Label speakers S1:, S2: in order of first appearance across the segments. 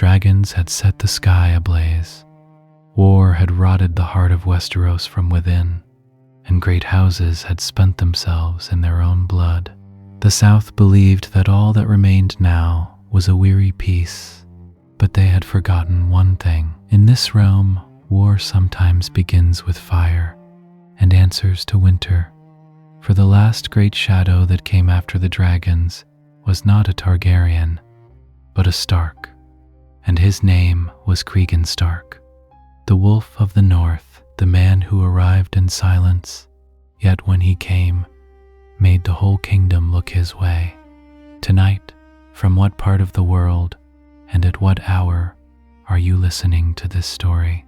S1: Dragons had set the sky ablaze. War had rotted the heart of Westeros from within, and great houses had spent themselves in their own blood. The South believed that all that remained now was a weary peace, but they had forgotten one thing. In this realm, war sometimes begins with fire and answers to winter. For the last great shadow that came after the dragons was not a Targaryen, but a Stark, and his name was Cregan Stark, the Wolf of the North, the man who arrived in silence, yet when he came, made the whole kingdom look his way. Tonight, from what part of the world and at what hour are you listening to this story?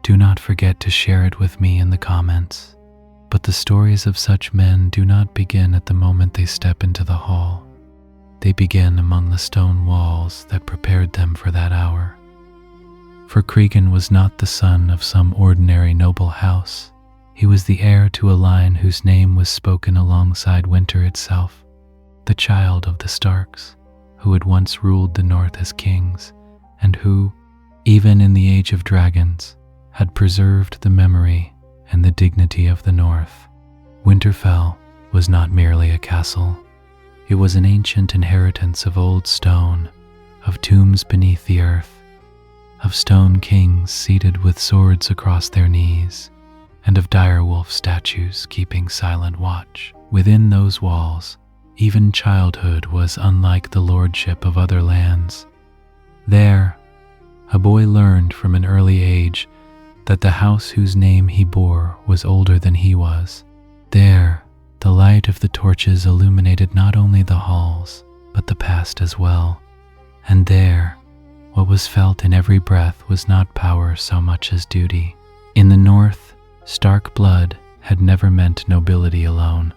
S1: Do not forget to share it with me in the comments. But the stories of such men do not begin at the moment they step into the hall. They begin among the stone walls that prepared them for that hour. For Cregan was not the son of some ordinary noble house. He was the heir to a line whose name was spoken alongside winter itself, the child of the Starks, who had once ruled the North as kings, and who, even in the age of dragons, had preserved the memory and the dignity of the North. Winterfell was not merely a castle. It was an ancient inheritance of old stone, of tombs beneath the earth, of stone kings seated with swords across their knees, and of direwolf statues keeping silent watch. Within those walls, even childhood was unlike the lordship of other lands. There, a boy learned from an early age that the house whose name he bore was older than he was. There, the light of the torches illuminated not only the halls, but the past as well. And there, what was felt in every breath was not power so much as duty. In the North, Stark blood had never meant nobility alone.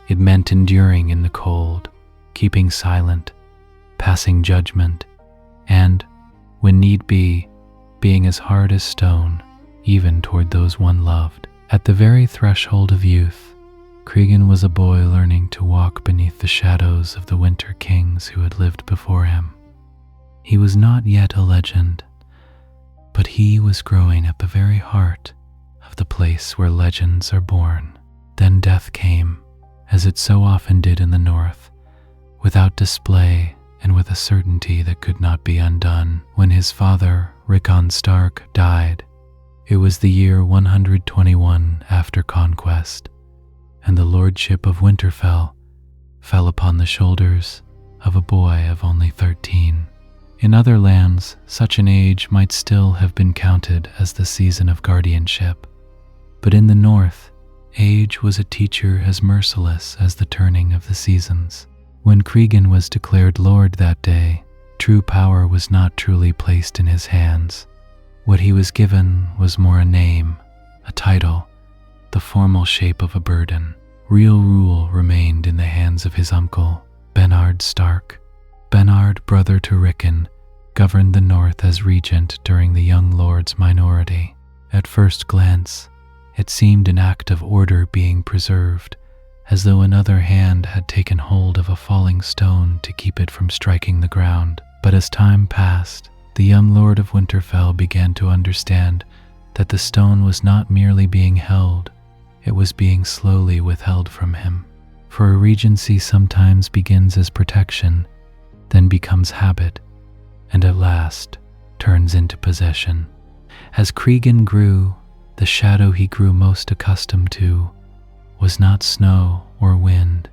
S1: It meant enduring in the cold, keeping silent, passing judgment, and, when need be, being as hard as stone, even toward those one loved. At the very threshold of youth, Cregan was a boy learning to walk beneath the shadows of the winter kings who had lived before him. He was not yet a legend, but he was growing at the very heart of the place where legends are born. Then death came, as it so often did in the North, without display and with a certainty that could not be undone. When his father, Cregan Stark, died, it was the year 121 after conquest, and the lordship of Winterfell fell upon the shoulders of a boy of only 13. In other lands, such an age might still have been counted as the season of guardianship, but in the North, age was a teacher as merciless as the turning of the seasons. When Cregan was declared lord that day, true power was not truly placed in his hands. What he was given was more a name, a title, the formal shape of a burden. Real rule remained in the hands of his uncle, Bernard Stark. Bernard, brother to Rickon, governed the North as regent during the young lord's minority. At first glance, it seemed an act of order being preserved, as though another hand had taken hold of a falling stone to keep it from striking the ground. But as time passed, the young Lord of Winterfell began to understand that the stone was not merely being held, it was being slowly withheld from him. For a regency sometimes begins as protection, then becomes habit, and at last turns into possession. As Cregan grew, the shadow he grew most accustomed to was not snow or wind,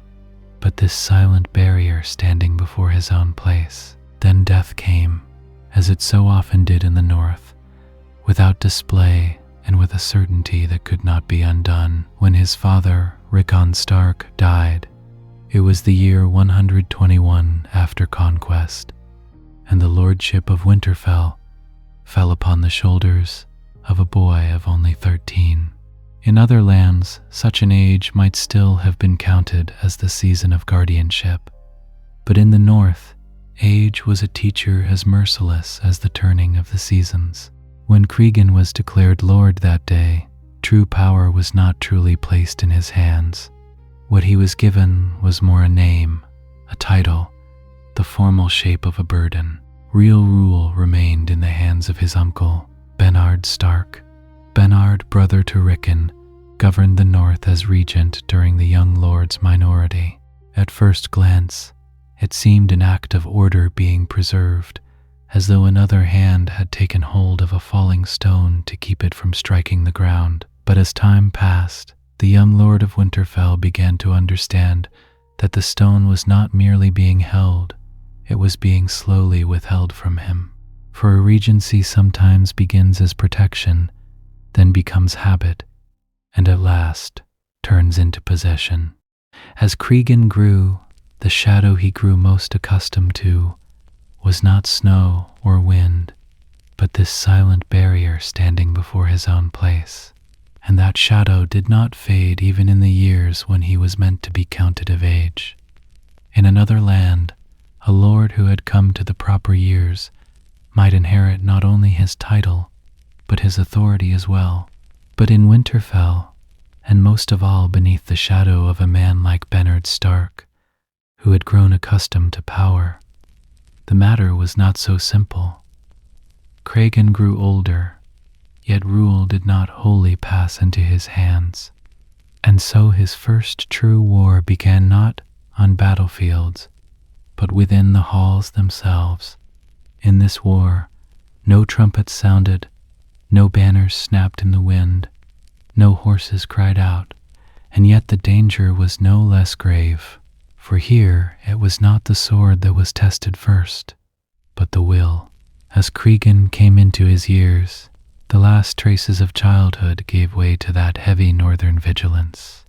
S1: but this silent barrier standing before his own place. Then death came, as it so often did in the North, without display and with a certainty that could not be undone. When his father, Cregan Stark, died, it was the year 121 after conquest, and the lordship of Winterfell fell upon the shoulders of a boy of only 13. In other lands, such an age might still have been counted as the season of guardianship, but in the North, age was a teacher as merciless as the turning of the seasons. When Cregan was declared lord that day, true power was not truly placed in his hands. What he was given was more a name, a title, the formal shape of a burden. Real rule remained in the hands of his uncle, Bernard Stark. Bernard, brother to Rickon, governed the north as regent during the young lord's minority. At first glance, it seemed an act of order being preserved, as though another hand had taken hold of a falling stone to keep it from striking the ground. But as time passed, the young Lord of Winterfell began to understand that the stone was not merely being held, it was being slowly withheld from him. For a regency sometimes begins as protection, then becomes habit, and at last turns into possession. As Cregan grew, the shadow he grew most accustomed to was not snow or wind, but this silent barrier standing before his own place. And that shadow did not fade even in the years when he was meant to be counted of age. In another land, a lord who had come to the proper years might inherit not only his title, but his authority as well. But in Winterfell, and most of all beneath the shadow of a man like Bernard Stark, who had grown accustomed to power, the matter was not so simple. Cregan grew older, yet rule did not wholly pass into his hands, and so his first true war began not on battlefields, but within the halls themselves. In this war, no trumpets sounded, no banners snapped in the wind, no horses cried out, and yet the danger was no less grave, for here it was not the sword that was tested first, but the will. As Cregan came into his years, the last traces of childhood gave way to that heavy northern vigilance.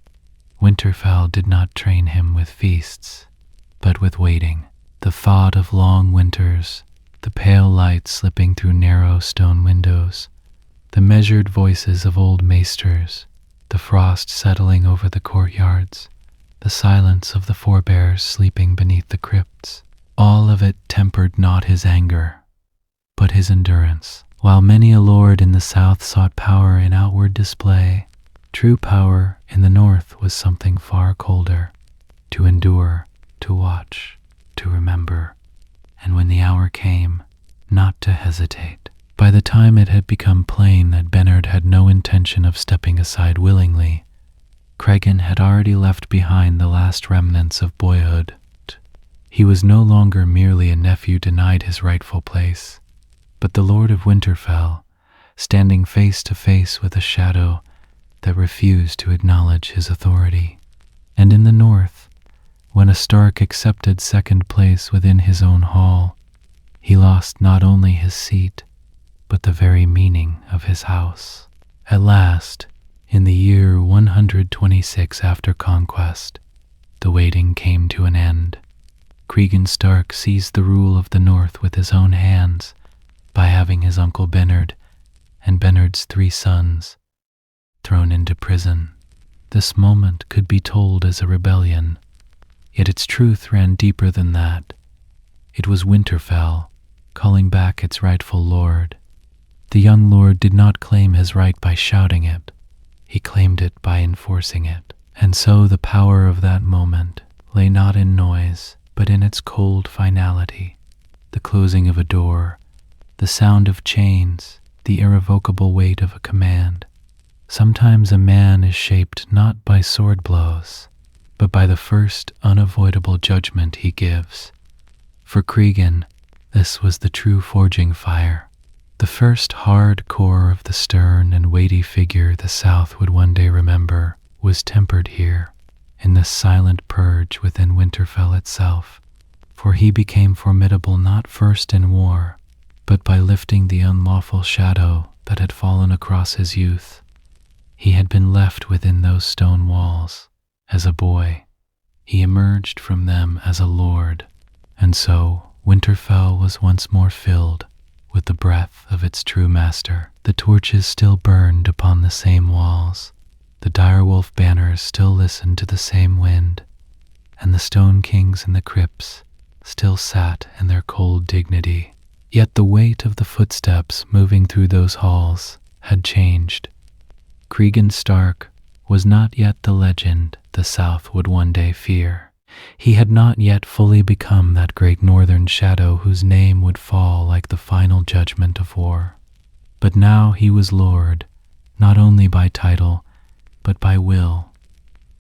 S1: Winterfell did not train him with feasts, but with waiting. The thought of long winters, the pale light slipping through narrow stone windows, the measured voices of old maesters, the frost settling over the courtyards, the silence of the forebears sleeping beneath the crypts, all of it tempered not his anger, but his endurance. While many a lord in the south sought power in outward display, true power in the north was something far colder: to endure, to watch, to remember, and when the hour came, not to hesitate. By the time it had become plain that Bernard had no intention of stepping aside willingly, Cregan had already left behind the last remnants of boyhood. He was no longer merely a nephew denied his rightful place, but the Lord of Winterfell, standing face to face with a shadow that refused to acknowledge his authority. And in the north, when a Stark accepted second place within his own hall, he lost not only his seat, but the very meaning of his house. At last, in the year 126 after conquest, the waiting came to an end. Cregan Stark seized the rule of the north with his own hands by having his uncle Bernard and Bernard's 3 sons thrown into prison. This moment could be told as a rebellion, yet its truth ran deeper than that. It was Winterfell calling back its rightful lord. The young lord did not claim his right by shouting it, he claimed it by enforcing it. And so the power of that moment lay not in noise, but in its cold finality, the closing of a door, the sound of chains, the irrevocable weight of a command. Sometimes a man is shaped not by sword blows, but by the first unavoidable judgment he gives. For Cregan, this was the true forging fire. The first hard core of the stern and weighty figure the South would one day remember was tempered here, in the silent purge within Winterfell itself, for he became formidable not first in war, but by lifting the unlawful shadow that had fallen across his youth. He had been left within those stone walls as a boy. He emerged from them as a lord, and so Winterfell was once more filled with the breath of its true master. The torches still burned upon the same walls, the direwolf banners still listened to the same wind, and the stone kings in the crypts still sat in their cold dignity. Yet the weight of the footsteps moving through those halls had changed. Cregan Stark was not yet the legend the South would one day fear. He had not yet fully become that great northern shadow whose name would fall like the final judgment of war. But now he was Lord, not only by title, but by will,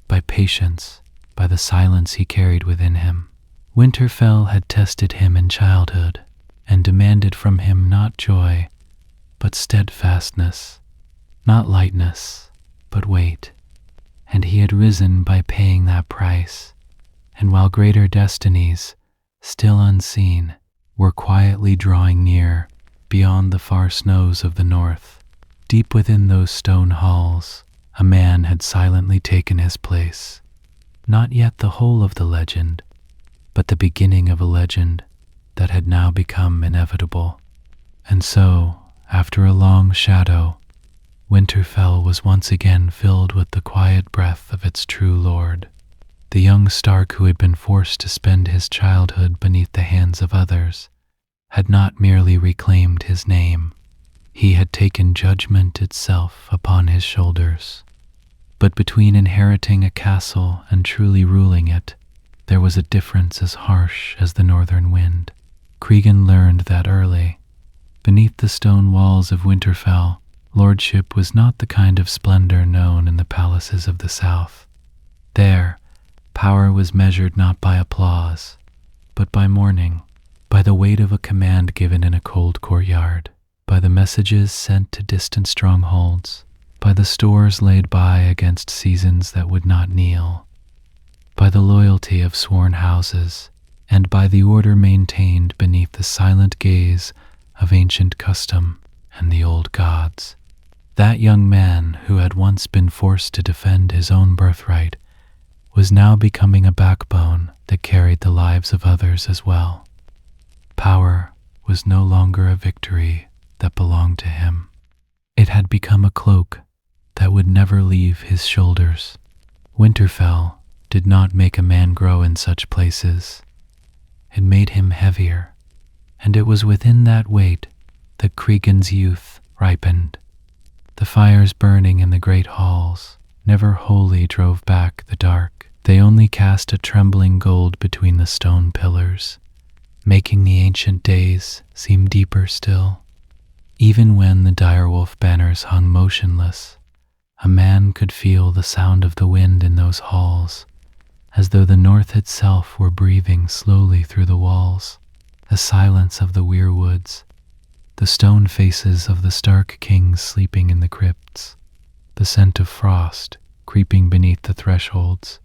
S1: by patience, by the silence he carried within him. Winterfell had tested him in childhood and demanded from him not joy, but steadfastness, not lightness, but weight. And he had risen by paying that price, and while greater destinies, still unseen, were quietly drawing near beyond the far snows of the north, deep within those stone halls, a man had silently taken his place. Not yet the whole of the legend, but the beginning of a legend that had now become inevitable. And so, after a long shadow, Winterfell was once again filled with the quiet breath of its true lord. The young Stark who had been forced to spend his childhood beneath the hands of others had not merely reclaimed his name, he had taken judgment itself upon his shoulders. But between inheriting a castle and truly ruling it, there was a difference as harsh as the northern wind. Cregan learned that early. Beneath the stone walls of Winterfell, lordship was not the kind of splendor known in the palaces of the south. There, power was measured not by applause, but by mourning, by the weight of a command given in a cold courtyard, by the messages sent to distant strongholds, by the stores laid by against seasons that would not kneel, by the loyalty of sworn houses, and by the order maintained beneath the silent gaze of ancient custom and the old gods. That young man who had once been forced to defend his own birthright was now becoming a backbone that carried the lives of others as well. Power was no longer a victory that belonged to him. It had become a cloak that would never leave his shoulders. Winterfell did not make a man grow in such places. It made him heavier, and it was within that weight that Cregan's youth ripened. The fires burning in the great halls never wholly drove back the dark. They only cast a trembling gold between the stone pillars, making the ancient days seem deeper still. Even when the direwolf banners hung motionless, a man could feel the sound of the wind in those halls, as though the north itself were breathing slowly through the walls. The silence of the weirwoods, the stone faces of the Stark kings sleeping in the crypts, the scent of frost creeping beneath the thresholds,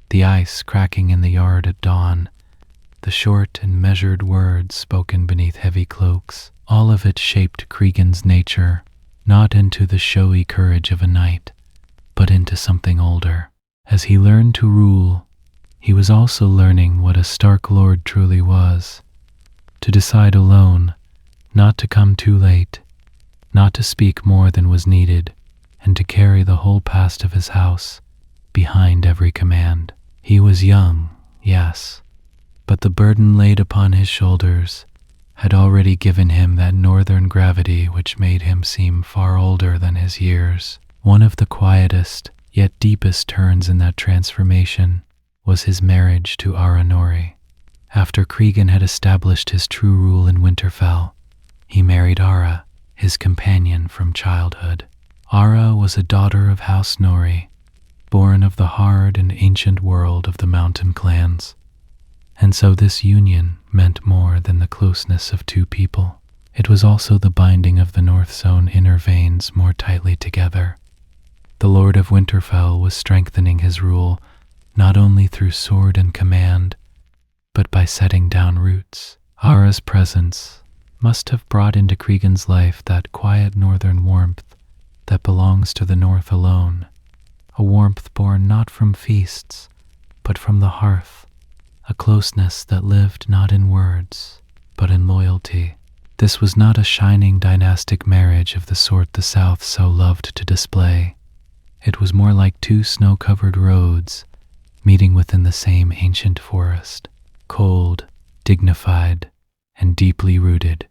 S1: the ice cracking in the yard at dawn, the short and measured words spoken beneath heavy cloaks, all of it shaped Cregan's nature, not into the showy courage of a knight, but into something older. As he learned to rule, he was also learning what a Stark lord truly was: to decide alone, not to come too late, not to speak more than was needed, and to carry the whole past of his house behind every command. He was young, yes, but the burden laid upon his shoulders had already given him that northern gravity which made him seem far older than his years. One of the quietest, yet deepest turns in that transformation was his marriage to Aranori. After Cregan had established his true rule in Winterfell, he married Ara, his companion from childhood. Ara was a daughter of House Nori, born of the hard and ancient world of the mountain clans. And so this union meant more than the closeness of two people. It was also the binding of the North's own inner veins more tightly together. The Lord of Winterfell was strengthening his rule not only through sword and command, but by setting down roots. Ara's presence must have brought into Cregan's life that quiet northern warmth that belongs to the north alone, a warmth born not from feasts, but from the hearth, a closeness that lived not in words, but in loyalty. This was not a shining dynastic marriage of the sort the South so loved to display. It was more like two snow-covered roads meeting within the same ancient forest, cold, dignified, and deeply rooted.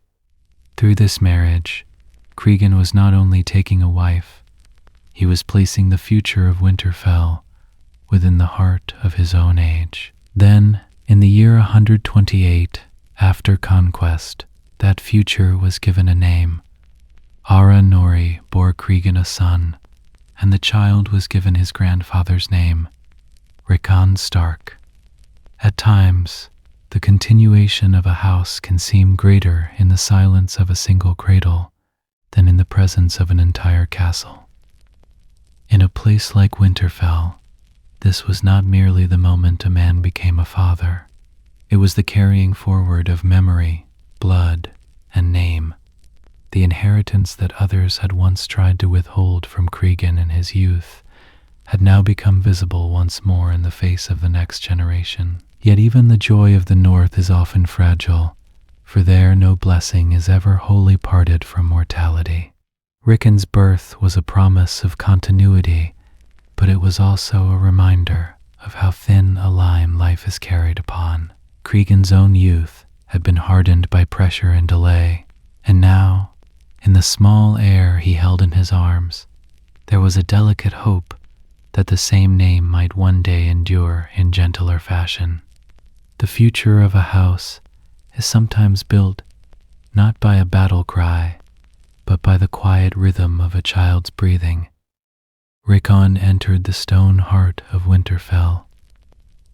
S1: Through this marriage, Cregan was not only taking a wife, he was placing the future of Winterfell within the heart of his own age. Then, in the year 128 after conquest, that future was given a name. Ara Nori bore Cregan a son, and the child was given his grandfather's name, Cregan Stark. At times, the continuation of a house can seem greater in the silence of a single cradle than in the presence of an entire castle. In a place like Winterfell, this was not merely the moment a man became a father. It was the carrying forward of memory, blood, and name, the inheritance that others had once tried to withhold from Cregan in his youth had now become visible once more in the face of the next generation. Yet even the joy of the North is often fragile, for there no blessing is ever wholly parted from mortality. Rickon's birth was a promise of continuity, but it was also a reminder of how thin a line life is carried upon. Cregan's own youth had been hardened by pressure and delay, and now, in the small heir he held in his arms, there was a delicate hope that the same name might one day endure in gentler fashion. The future of a house is sometimes built not by a battle cry, but by the quiet rhythm of a child's breathing. Rickon entered the stone heart of Winterfell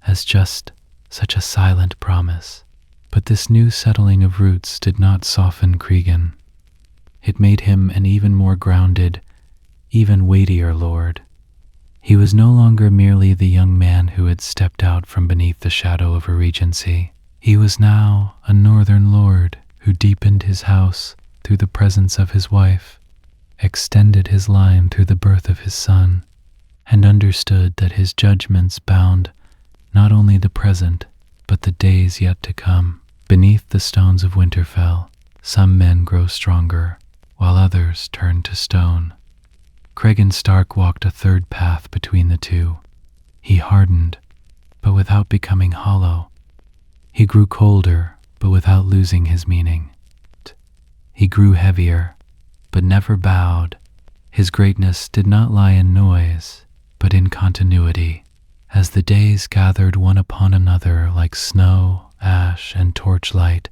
S1: as just such a silent promise, but this new settling of roots did not soften Cregan. It made him an even more grounded, even weightier lord. He was no longer merely the young man who had stepped out from beneath the shadow of a regency. He was now a northern lord who deepened his house through the presence of his wife, extended his line through the birth of his son, and understood that his judgments bound not only the present, but the days yet to come. Beneath the stones of Winterfell, some men grow stronger, while others turn to stone. Cregan Stark walked a third path between the two. He hardened, but without becoming hollow. He grew colder, but without losing his meaning. He grew heavier, but never bowed. His greatness did not lie in noise, but in continuity. As the days gathered one upon another like snow, ash, and torchlight,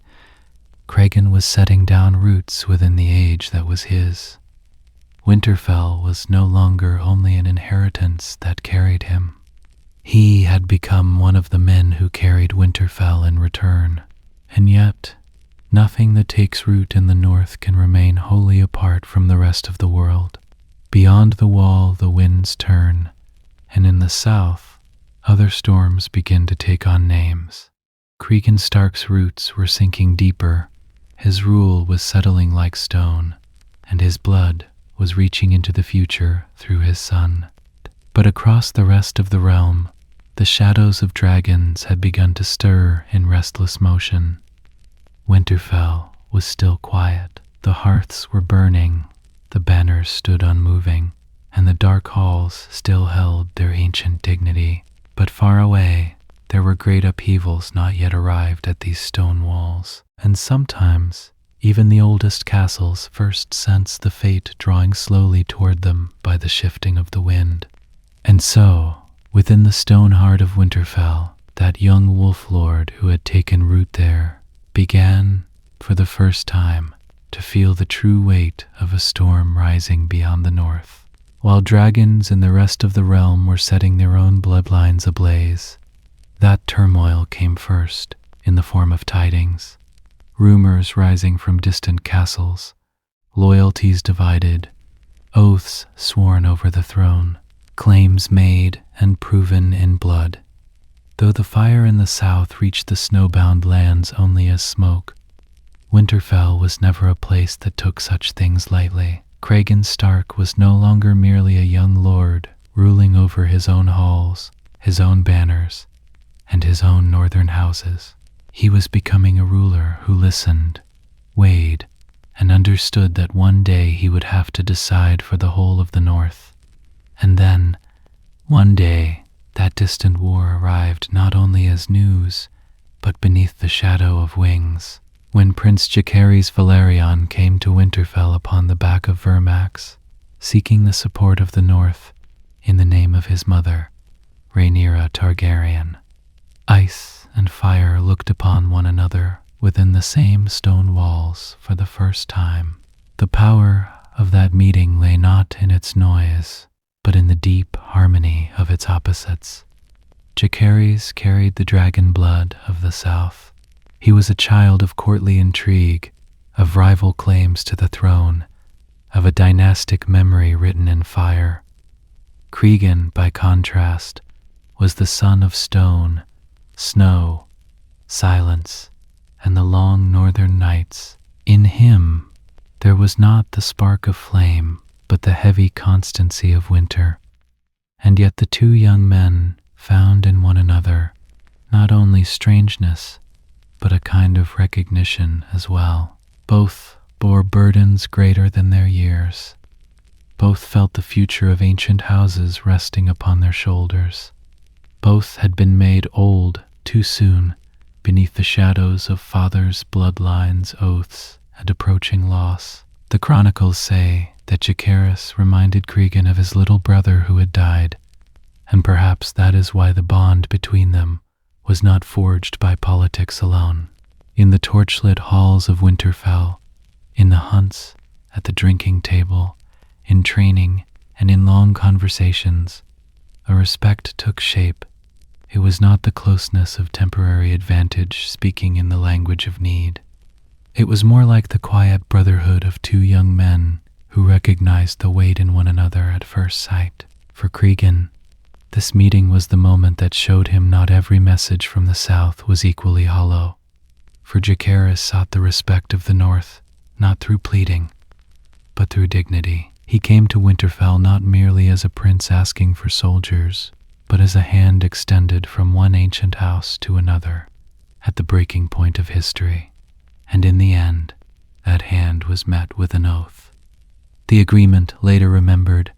S1: Cregan was setting down roots within the age that was his. Winterfell was no longer only an inheritance that carried him. He had become one of the men who carried Winterfell in return. And yet, nothing that takes root in the north can remain wholly apart from the rest of the world. Beyond the wall the winds turn, and in the south, other storms begin to take on names. Cregan Stark's roots were sinking deeper, his rule was settling like stone, and his blood was reaching into the future through his son. But across the rest of the realm, the shadows of dragons had begun to stir in restless motion. Winterfell was still quiet. The hearths were burning, the banners stood unmoving, and the dark halls still held their ancient dignity. But far away, there were great upheavals not yet arrived at these stone walls, and sometimes even the oldest castles first sensed the fate drawing slowly toward them by the shifting of the wind. And so, within the stone heart of Winterfell, that young wolf lord who had taken root there began, for the first time, to feel the true weight of a storm rising beyond the north. While dragons in the rest of the realm were setting their own bloodlines ablaze, that turmoil came first in the form of tidings. Rumors rising from distant castles, loyalties divided, oaths sworn over the throne, claims made and proven in blood. Though the fire in the south reached the snowbound lands only as smoke, Winterfell was never a place that took such things lightly. Cregan Stark was no longer merely a young lord ruling over his own halls, his own banners, and his own northern houses. He was becoming a ruler who listened, weighed, and understood that one day he would have to decide for the whole of the north. And then, one day, that distant war arrived not only as news, but beneath the shadow of wings. When Prince Jacaerys Valerion came to Winterfell upon the back of Vermax, seeking the support of the north in the name of his mother, Rhaenyra Targaryen. Ice and fire looked upon one another within the same stone walls for the first time. The power of that meeting lay not in its noise, but in the deep harmony of its opposites. Jacaerys carried the dragon blood of the south. He was a child of courtly intrigue, of rival claims to the throne, of a dynastic memory written in fire. Cregan, by contrast, was the son of stone, snow, silence, and the long northern nights. In him there was not the spark of flame, but the heavy constancy of winter. And yet the two young men found in one another not only strangeness, but a kind of recognition as well. Both bore burdens greater than their years. Both felt the future of ancient houses resting upon their shoulders. Both had been made old too soon beneath the shadows of fathers' bloodlines, oaths, and approaching loss. The chronicles say that Jacaerys reminded Cregan of his little brother who had died, and perhaps that is why the bond between them was not forged by politics alone. In the torchlit halls of Winterfell, in the hunts, at the drinking table, in training, and in long conversations, a respect took shape. It was not the closeness of temporary advantage speaking in the language of need. It was more like the quiet brotherhood of two young men who recognized the weight in one another at first sight. For Cregan, this meeting was the moment that showed him not every message from the south was equally hollow. For Jacaerys sought the respect of the north, not through pleading, but through dignity. He came to Winterfell not merely as a prince asking for soldiers, but as a hand extended from one ancient house to another, at the breaking point of history. And in the end, that hand was met with an oath. The agreement, later remembered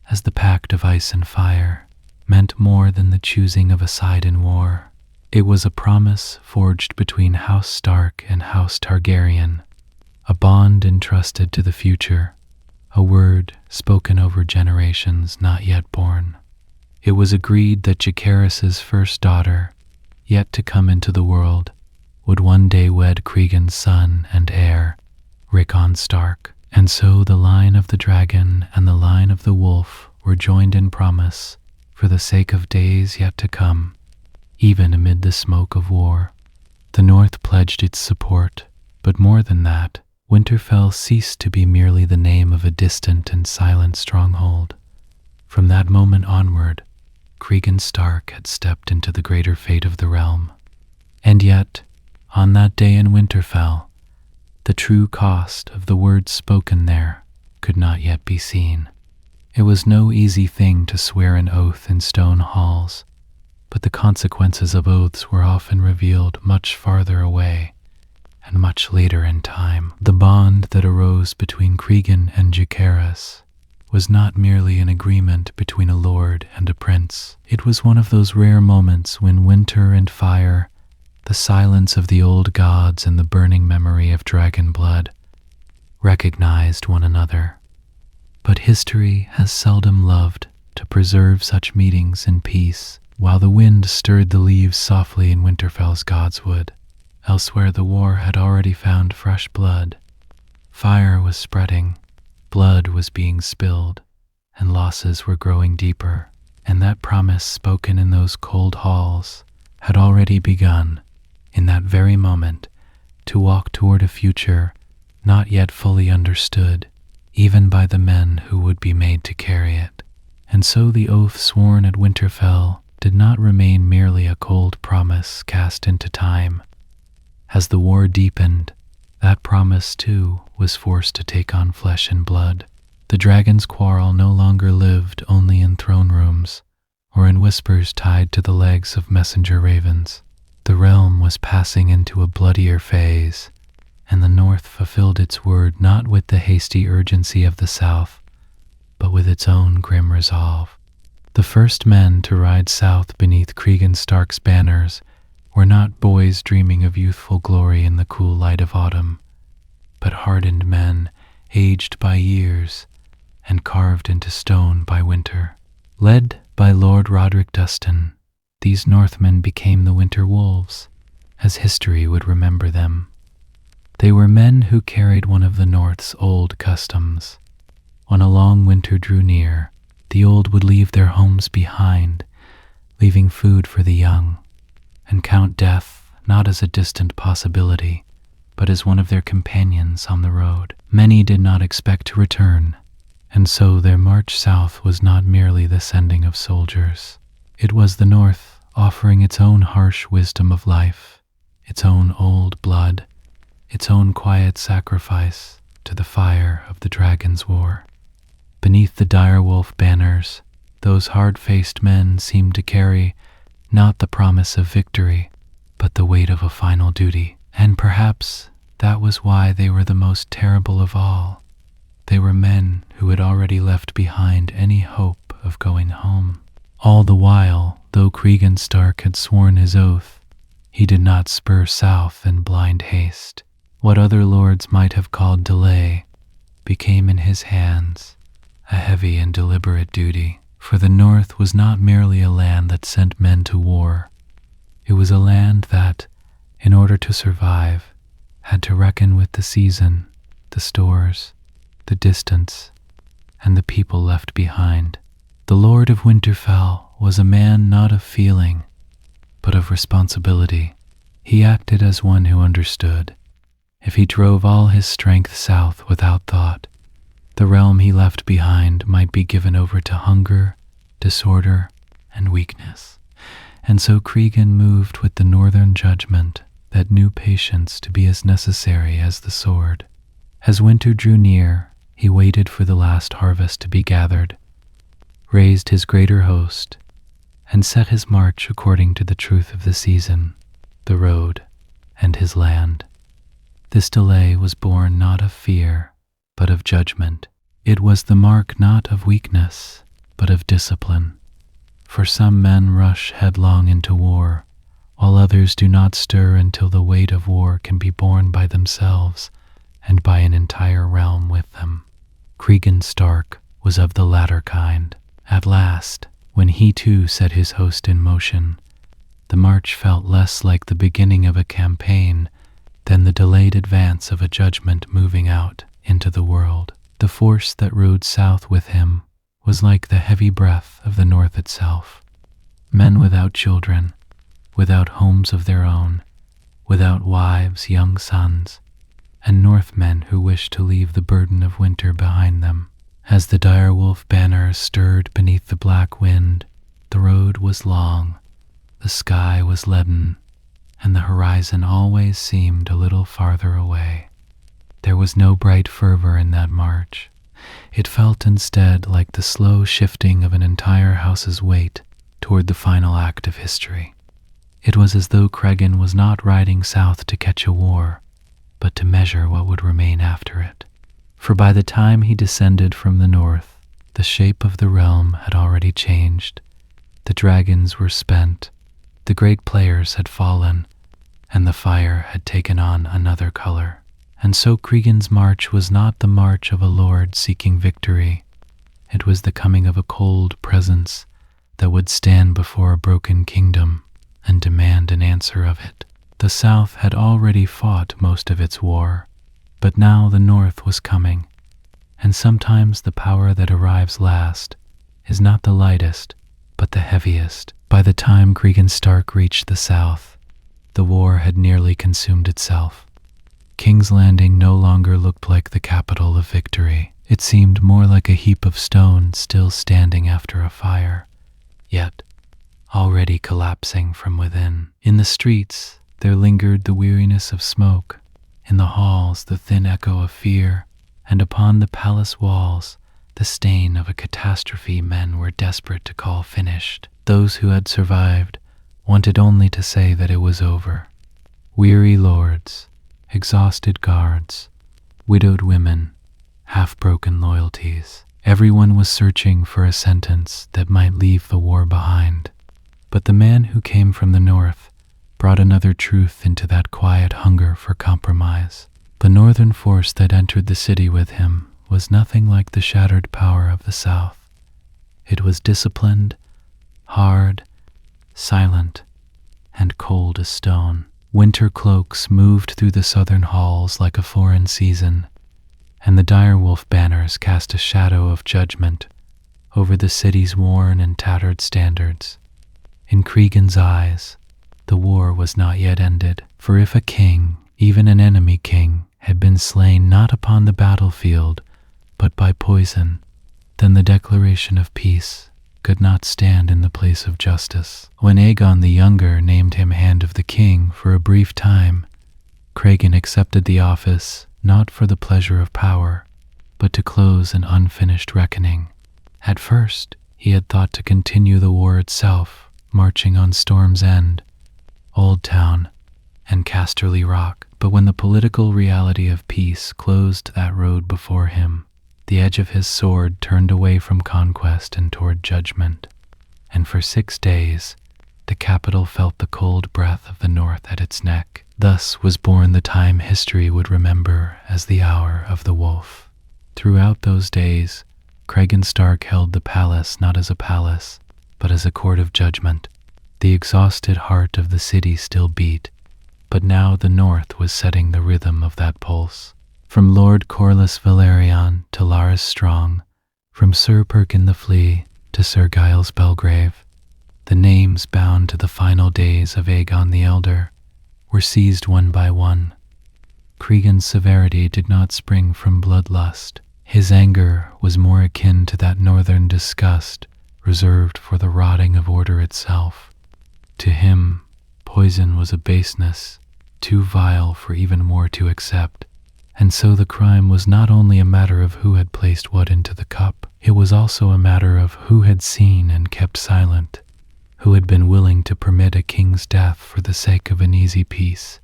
S1: as the Pact of Ice and Fire, meant more than the choosing of a side in war. It was a promise forged between House Stark and House Targaryen, a bond entrusted to the future, a word spoken over generations not yet born. It was agreed that Jacaerys' first daughter, yet to come into the world, would one day wed Cregan's son and heir, Cregan Stark. And so the line of the dragon and the line of the wolf were joined in promise for the sake of days yet to come, even amid the smoke of war. The North pledged its support, but more than that, Winterfell ceased to be merely the name of a distant and silent stronghold. From that moment onward, Cregan Stark had stepped into the greater fate of the realm. And yet, on that day in Winterfell, the true cost of the words spoken there could not yet be seen. It was no easy thing to swear an oath in stone halls, but the consequences of oaths were often revealed much farther away and much later in time. The bond that arose between Cregan and Jacaerys was not merely an agreement between a lord and a prince. It was one of those rare moments when winter and fire, the silence of the old gods and the burning memory of dragon blood, recognized one another. But history has seldom loved to preserve such meetings in peace. While the wind stirred the leaves softly in Winterfell's godswood, elsewhere the war had already found fresh blood. Fire was spreading, blood was being spilled, and losses were growing deeper. And that promise spoken in those cold halls had already begun, in that very moment, to walk toward a future not yet fully understood, even by the men who would be made to carry it. And so the oath sworn at Winterfell did not remain merely a cold promise cast into time. As the war deepened, that promise too was forced to take on flesh and blood. The dragon's quarrel no longer lived only in throne rooms or in whispers tied to the legs of messenger ravens. The realm was passing into a bloodier phase, and the North fulfilled its word not with the hasty urgency of the South, but with its own grim resolve. The first men to ride south beneath Cregan Stark's banners were not boys dreaming of youthful glory in the cool light of autumn, but hardened men aged by years and carved into stone by winter. Led by Lord Roderick Dustin, These Northmen became the winter wolves, as history would remember them. They were men who carried one of the North's old customs. When a long winter drew near, the old would leave their homes behind, leaving food for the young, and count death not as a distant possibility, but as one of their companions on the road. Many did not expect to return, and so their march south was not merely the sending of soldiers. It was the North offering its own harsh wisdom of life, its own old blood, its own quiet sacrifice to the fire of the dragon's war. Beneath the direwolf banners, those hard-faced men seemed to carry not the promise of victory, but the weight of a final duty. And perhaps that was why they were the most terrible of all. They were men who had already left behind any hope of going home. All the while, though Cregan Stark had sworn his oath, he did not spur south in blind haste. What other lords might have called delay became in his hands a heavy and deliberate duty. For the North was not merely a land that sent men to war. It was a land that, in order to survive, had to reckon with the season, the stores, the distance, and the people left behind. The Lord of Winterfell was a man not of feeling, but of responsibility. He acted as one who understood. If he drove all his strength south without thought, the realm he left behind might be given over to hunger, disorder, and weakness. And so Cregan moved with the northern judgment that knew patience to be as necessary as the sword. As winter drew near, he waited for the last harvest to be gathered, raised his greater host, and set his march according to the truth of the season, the road, and his land. This delay was born not of fear, but of judgment. It was the mark not of weakness, but of discipline. For some men rush headlong into war, while others do not stir until the weight of war can be borne by themselves and by an entire realm with them. Cregan Stark was of the latter kind. At last, when he too set his host in motion, the march felt less like the beginning of a campaign than the delayed advance of a judgment moving out into the world. The force that rode south with him was like the heavy breath of the North itself. Men without children, without homes of their own, without wives, young sons, and Northmen who wished to leave the burden of winter behind them. As the direwolf banners stirred beneath the black wind, the road was long, the sky was leaden, and the horizon always seemed a little farther away. There was no bright fervor in that march. It felt instead like the slow shifting of an entire house's weight toward the final act of history. It was as though Cregan was not riding south to catch a war, but to measure what would remain after it. For by the time he descended from the north, the shape of the realm had already changed. The dragons were spent, the great players had fallen, and the fire had taken on another color. And so Cregan's march was not the march of a lord seeking victory. It was the coming of a cold presence that would stand before a broken kingdom and demand an answer of it. The South had already fought most of its war, but now the North was coming, and sometimes the power that arrives last is not the lightest, but the heaviest. By the time Cregan Stark reached the South, the war had nearly consumed itself. King's Landing no longer looked like the capital of victory. It seemed more like a heap of stone still standing after a fire, yet already collapsing from within. In the streets, there lingered the weariness of smoke, in the halls the thin echo of fear, and upon the palace walls the stain of a catastrophe men were desperate to call finished. Those who had survived wanted only to say that it was over. Weary lords, exhausted guards, widowed women, half-broken loyalties. Everyone was searching for a sentence that might leave the war behind. But the man who came from the north brought another truth into that quiet hunger for compromise. The northern force that entered the city with him was nothing like the shattered power of the south. It was disciplined, hard, silent and cold as stone. Winter cloaks moved through the southern halls like a foreign season, and the direwolf banners cast a shadow of judgment over the city's worn and tattered standards. In Cregan's eyes, the war was not yet ended, for if a king, even an enemy king, had been slain not upon the battlefield, but by poison, then the declaration of peace could not stand in the place of justice. When Aegon the Younger named him Hand of the King for a brief time, Cregan accepted the office not for the pleasure of power, but to close an unfinished reckoning. At first, he had thought to continue the war itself, marching on Storm's End, Old Town, and Casterly Rock. But when the political reality of peace closed that road before him, the edge of his sword turned away from conquest and toward judgment, and for 6 days the capital felt the cold breath of the north at its neck. Thus was born the time history would remember as the Hour of the Wolf. Throughout those days, Cregan Stark held the palace not as a palace, but as a court of judgment. The exhausted heart of the city still beat, but now the north was setting the rhythm of that pulse. From Lord Corlys Velaryon to Larys Strong, from Sir Perkin the Flea to Sir Giles Belgrave, the names bound to the final days of Aegon the Elder were seized one by one. Cregan's severity did not spring from bloodlust. His anger was more akin to that northern disgust reserved for the rotting of order itself. To him, poison was a baseness too vile for even more to accept. And so the crime was not only a matter of who had placed what into the cup, it was also a matter of who had seen and kept silent, who had been willing to permit a king's death for the sake of an easy peace,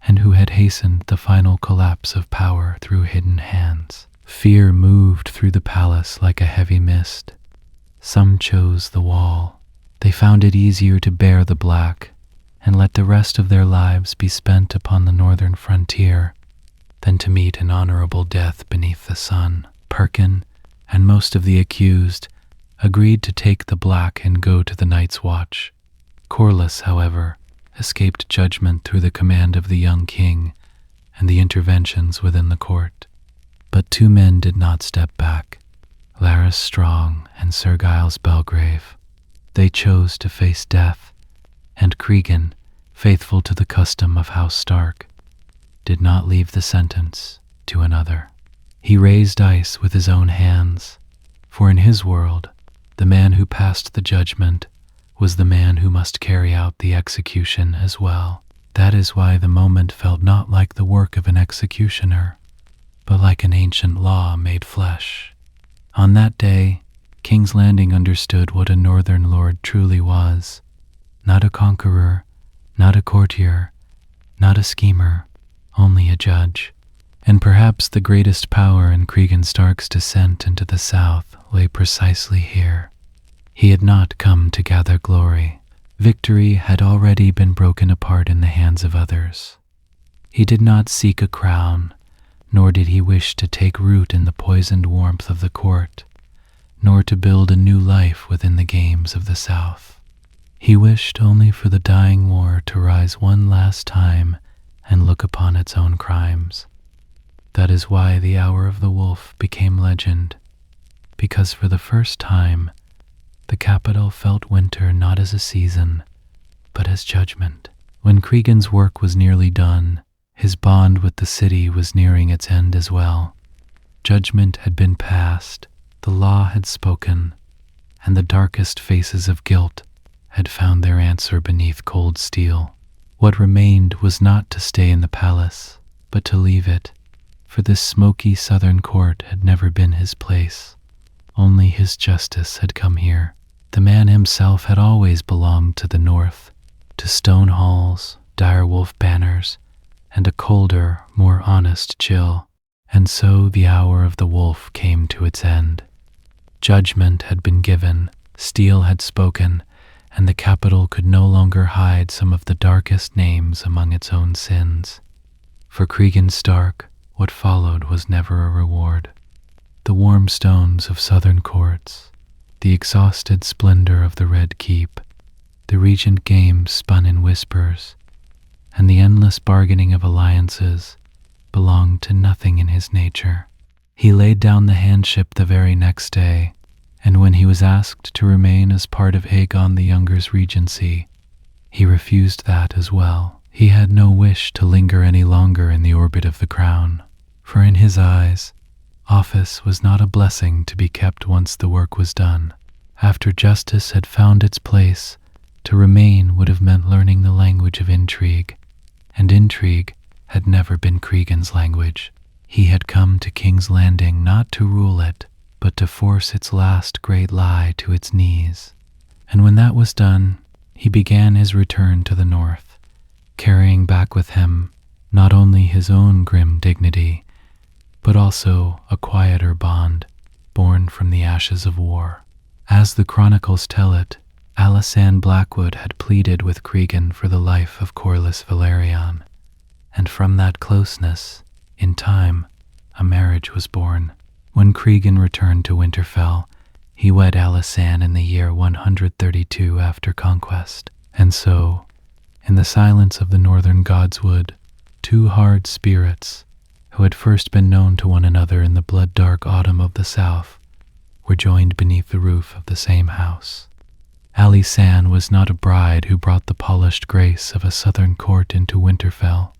S1: and who had hastened the final collapse of power through hidden hands. Fear moved through the palace like a heavy mist. Some chose the wall. They found it easier to bear the black and let the rest of their lives be spent upon the northern frontier than to meet an honorable death beneath the sun. Perkin and most of the accused agreed to take the black and go to the Night's Watch. Corlys, however, escaped judgment through the command of the young king and the interventions within the court. But 2 men did not step back, Larys Strong and Sir Giles Belgrave. They chose to face death, and Cregan, faithful to the custom of House Stark, did not leave the sentence to another. He raised dice with his own hands, for in his world, the man who passed the judgment was the man who must carry out the execution as well. That is why the moment felt not like the work of an executioner, but like an ancient law made flesh. On that day, King's Landing understood what a northern lord truly was. Not a conqueror, not a courtier, not a schemer, only a judge. And perhaps the greatest power in Cregan Stark's descent into the south lay precisely here. He had not come to gather glory. Victory had already been broken apart in the hands of others. He did not seek a crown, nor did he wish to take root in the poisoned warmth of the court, nor to build a new life within the games of the south. He wished only for the dying war to rise one last time and look upon its own crimes. That is why the Hour of the Wolf became legend, because for the first time, the capital felt winter not as a season, but as judgment. When Cregan's work was nearly done, his bond with the city was nearing its end as well. Judgment had been passed, the law had spoken, and the darkest faces of guilt had found their answer beneath cold steel. What remained was not to stay in the palace, but to leave it, for this smoky southern court had never been his place. Only his justice had come here. The man himself had always belonged to the north, to stone halls, direwolf banners, and a colder, more honest chill. And so the Hour of the Wolf came to its end. Judgment had been given, steel had spoken, and the capital could no longer hide some of the darkest names among its own sins. For Cregan Stark, what followed was never a reward. The warm stones of southern courts, the exhausted splendor of the Red Keep, The regent game spun in whispers, and the endless bargaining of alliances belonged to nothing in his nature. He laid down the handship the very next day, and when he was asked to remain as part of Aegon the Younger's regency, he refused that as well. He had no wish to linger any longer in the orbit of the crown, for in his eyes, office was not a blessing to be kept once the work was done. After justice had found its place, to remain would have meant learning the language of intrigue, and intrigue had never been Cregan's language. He had come to King's Landing not to rule it, but to force its last great lie to its knees. And when that was done, he began his return to the north, carrying back with him not only his own grim dignity, but also a quieter bond born from the ashes of war. As the chronicles tell it, Alysanne Blackwood had pleaded with Cregan for the life of Corlys Velaryon, and from that closeness, in time, a marriage was born. When Cregan returned to Winterfell, he wed Alysanne in the year 132 after conquest, and so, in the silence of the northern godswood, two hard spirits, who had first been known to one another in the blood-dark autumn of the south, were joined beneath the roof of the same house. Alysanne was not a bride who brought the polished grace of a southern court into Winterfell.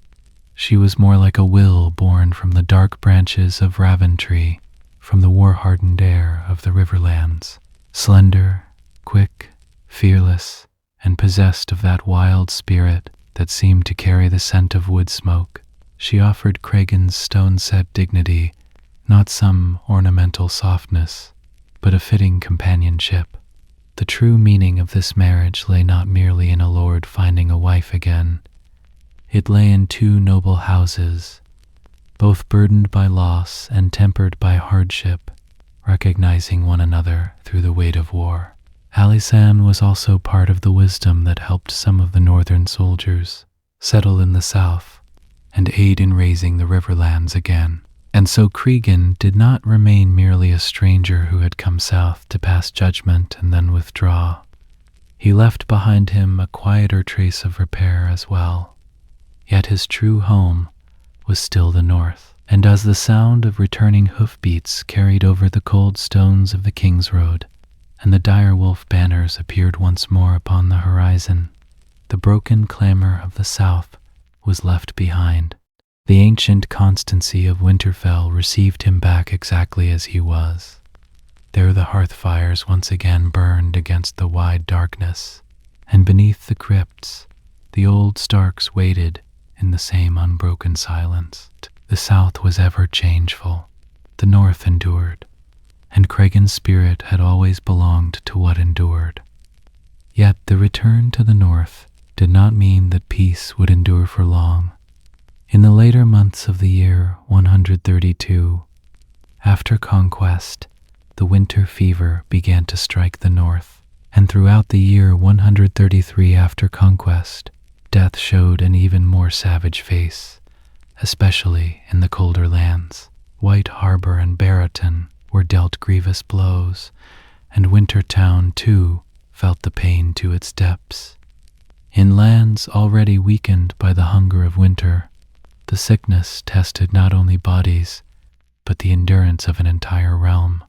S1: She was more like a will born from the dark branches of Raventry, from the war-hardened air of the Riverlands. Slender, quick, fearless, and possessed of that wild spirit that seemed to carry the scent of wood smoke, she offered Cregan's stone-set dignity not some ornamental softness, but a fitting companionship. The true meaning of this marriage lay not merely in a lord finding a wife again. It lay in two noble houses, both burdened by loss and tempered by hardship, recognizing one another through the weight of war. Alysanne was also part of the wisdom that helped some of the northern soldiers settle in the south and aid in raising the Riverlands again. And so Cregan did not remain merely a stranger who had come south to pass judgment and then withdraw. He left behind him a quieter trace of repair as well. Yet his true home was still the north, and as the sound of returning hoofbeats carried over the cold stones of the King's Road, and the direwolf banners appeared once more upon the horizon, the broken clamor of the south was left behind. The ancient constancy of Winterfell received him back exactly as he was. There the hearth fires once again burned against the wide darkness, and beneath the crypts the old Starks waited in the same unbroken silence. The south was ever changeful, the north endured, and Cregan's spirit had always belonged to what endured. Yet the return to the north did not mean that peace would endure for long. In the later months of the year 132, after conquest, the winter fever began to strike the north, and throughout the year 133 after conquest, death showed an even more savage face, especially in the colder lands. White Harbor and Barrowton were dealt grievous blows, and Wintertown, too, felt the pain to its depths. In lands already weakened by the hunger of winter, the sickness tested not only bodies, but the endurance of an entire realm.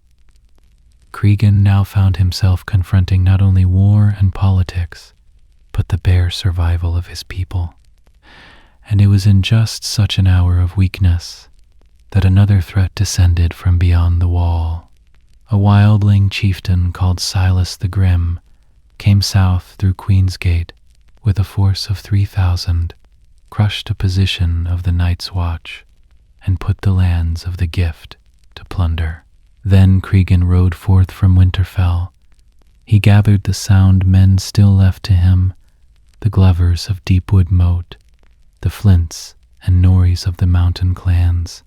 S1: Cregan now found himself confronting not only war and politics, but the bare survival of his people. And it was in just such an hour of weakness that another threat descended from beyond the wall. A wildling chieftain called Silas the Grim came south through Queen's Gate with a force of 3,000, crushed a position of the Night's Watch, and put the lands of the Gift to plunder. Then Cregan rode forth from Winterfell. He gathered the sound men still left to him, the Glovers of Deepwood Moat, the Flints and Norries of the mountain clans,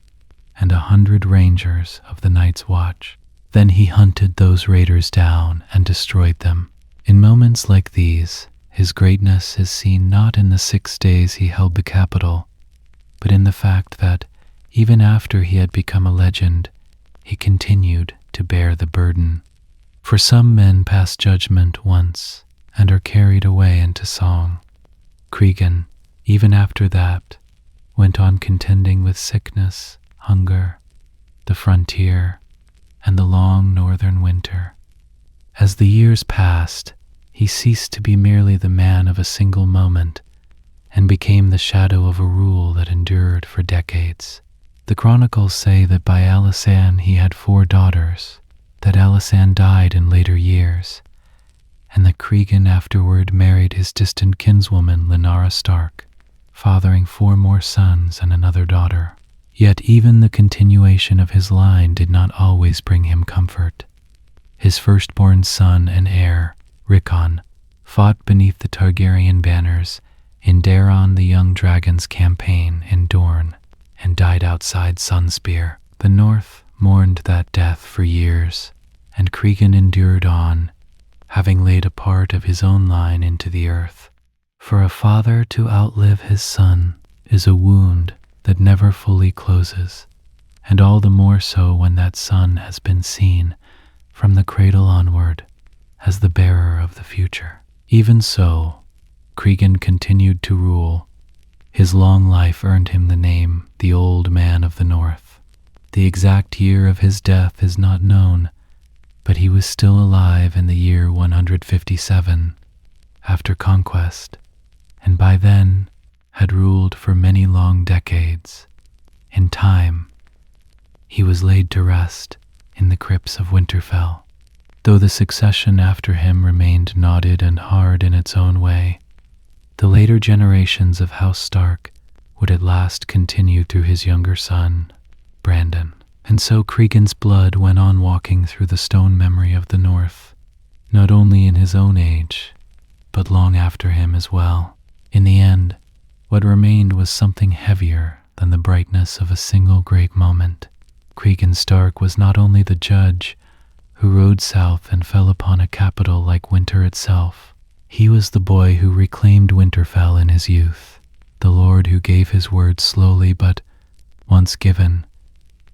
S1: and 100 rangers of the Night's Watch. Then he hunted those raiders down and destroyed them. In moments like these, his greatness is seen not in the 6 days he held the capital, but in the fact that, even after he had become a legend, he continued to bear the burden. For some men pass judgment once, and are carried away into song. Cregan, even after that, went on contending with sickness, hunger, the frontier, and the long northern winter. As the years passed, he ceased to be merely the man of a single moment and became the shadow of a rule that endured for decades. The chronicles say that by Alisanne he had 4 daughters, that Alisanne died in later years, and that Cregan afterward married his distant kinswoman Lyanna Stark, fathering 4 more sons and another daughter. Yet even the continuation of his line did not always bring him comfort. His firstborn son and heir, Rickon, fought beneath the Targaryen banners in Daeron the Young Dragon's campaign in Dorne, and died outside Sunspear. The North mourned that death for years, and Cregan endured on, having laid a part of his own line into the earth. For a father to outlive his son is a wound that never fully closes, and all the more so when that son has been seen, from the cradle onward, as the bearer of the future. Even so, Cregan continued to rule. His long life earned him the name, the Old Man of the North. The exact year of his death is not known, but he was still alive in the year 157, after conquest, and by then had ruled for many long decades. In time, he was laid to rest in the crypts of Winterfell, though the succession after him remained knotted and hard in its own way. The later generations of House Stark would at last continue through his younger son, Brandon. And so Cregan's blood went on walking through the stone memory of the North, not only in his own age, but long after him as well. In the end, what remained was something heavier than the brightness of a single great moment. Cregan Stark was not only the judge who rode south and fell upon a capital like winter itself. He was the boy who reclaimed Winterfell in his youth, the lord who gave his word slowly but, once given,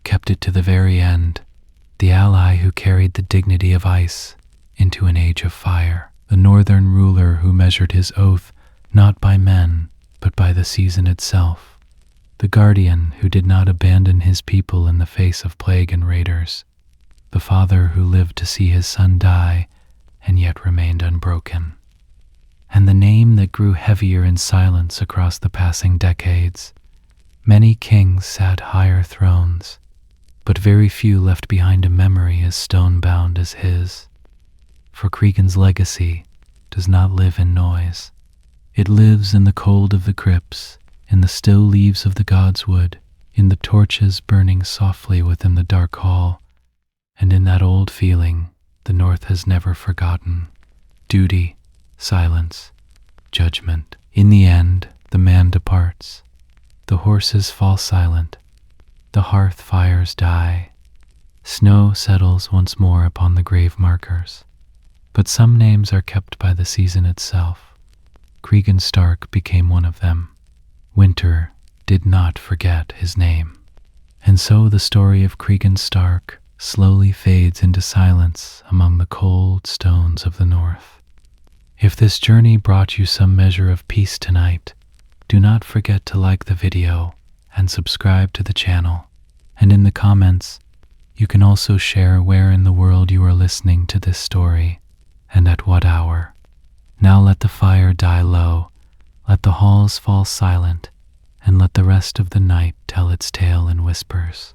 S1: kept it to the very end, the ally who carried the dignity of ice into an age of fire, the northern ruler who measured his oath not by men but by the season itself, the guardian who did not abandon his people in the face of plague and raiders, the father who lived to see his son die and yet remained unbroken. And the name that grew heavier in silence across the passing decades. Many kings sat higher thrones, but very few left behind a memory as stone-bound as his. For Cregan's legacy does not live in noise. It lives in the cold of the crypts, in the still leaves of the godswood, in the torches burning softly within the dark hall, and in that old feeling the North has never forgotten. Duty, silence, judgment. In the end, the man departs. The horses fall silent. The hearth fires die. Snow settles once more upon the grave markers. But some names are kept by the season itself. Cregan Stark became one of them. Winter did not forget his name. And so the story of Cregan Stark slowly fades into silence among the cold stones of the North. If this journey brought you some measure of peace tonight, do not forget to like the video and subscribe to the channel. And in the comments, you can also share where in the world you are listening to this story and at what hour. Now let the fire die low, let the halls fall silent, and let the rest of the night tell its tale in whispers.